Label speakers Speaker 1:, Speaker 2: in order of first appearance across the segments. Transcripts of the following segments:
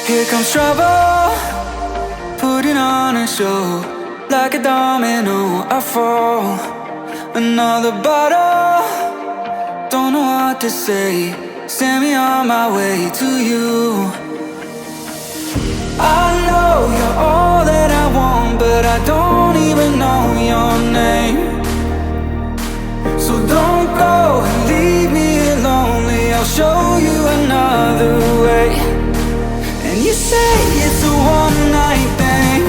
Speaker 1: Here comes trouble, putting on a show. Like a domino, I fall. Another bottle, don't know what to say. Send me on my way to you. I know you're all that I want, but I don't even know your name. So don't go and leave me lonely, I'll show you another way. And you say it's a one-night thing,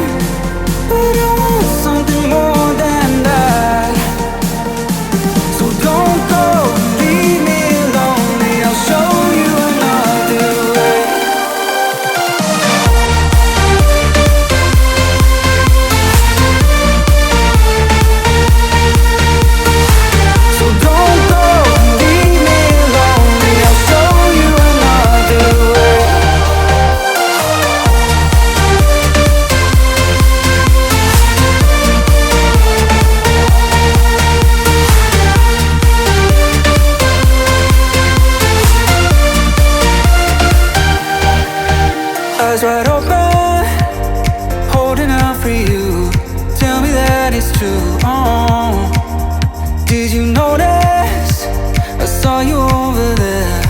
Speaker 1: but I want something more than that. So don't go and leave me lonely, I'll show you another way. So don't go and leave me lonely, I'll show you another way. Eyes wide open, holding out for you. Tell me that it's true. Oh, did you notice? I saw you over there,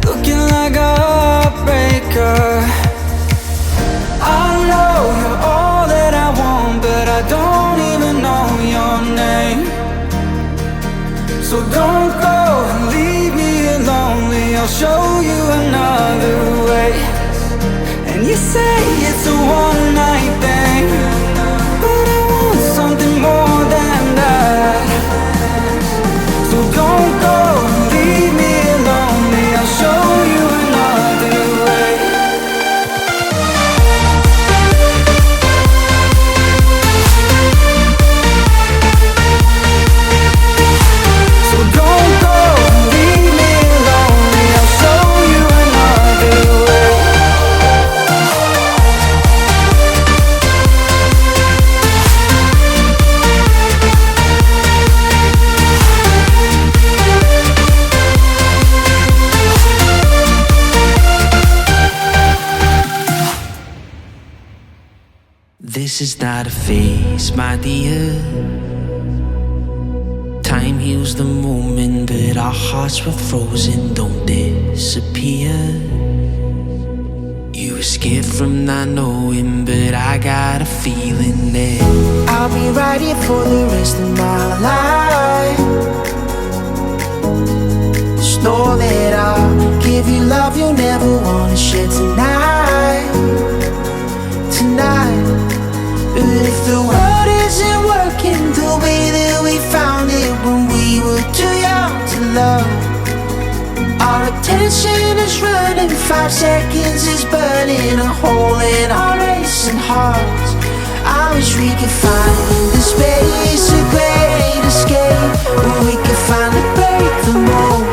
Speaker 1: looking like a heartbreaker. I know you're all that I want, but I don't even know your name. So don't go and leave me lonely, I'll show you another way. And you say it's a one-night thing, but I want something more than that. So don't go and leave me lonely, I'll show you another way. So don't go and leave me lonely, I'll show you another way.
Speaker 2: This is not a phase, my dear. Time heals the moment, but our hearts were frozen, don't disappear. You escaped from not knowing, but I got a feeling that
Speaker 3: I'll be right here for the rest of my life. Just know that I'll give you love you'll never wanna share tonight. Tonight. But if the world isn't working the way that we found it when we were too young to love, our attention is running, 5 seconds is burning a hole in our racing hearts. I wish we could find the space, a great escape, where we could finally break the mold.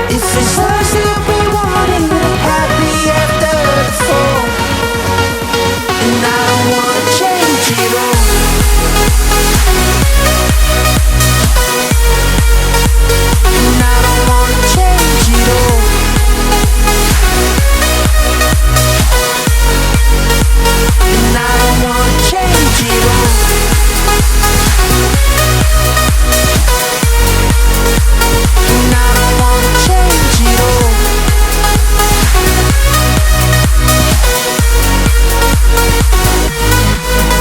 Speaker 3: If it's us that we wanted, happy after the fall. And I don't wanna change it all. And I don't wanna change it all. And I don't wanna change it all. And I don't wanna change it all.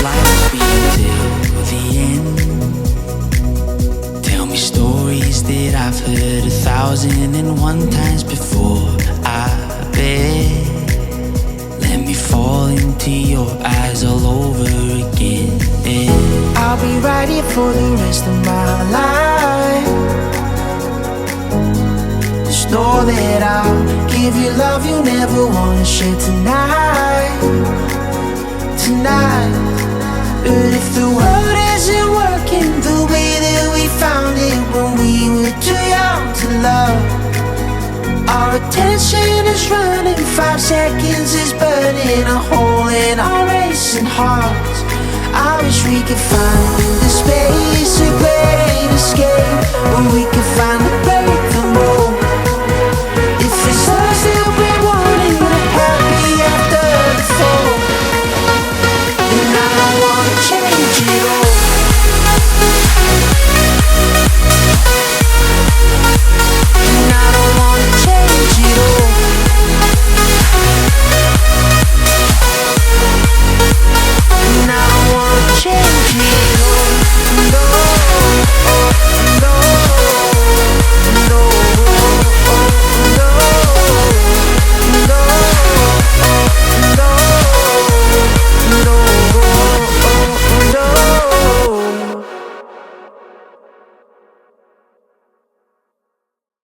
Speaker 2: life's been till the end. Tell me stories that I've heard 1,001 times before. I bet. Let me fall into your eyes all over again.
Speaker 3: I'll be right here for the rest of my life. Just know that I'll give you love you never wanna share tonight. Tonight. But if the world isn't working the way that we found it when we were too young to love, our attention is running, 5 seconds is burning a hole in our racing hearts. I wish we could find the space, a great escape, where we could find the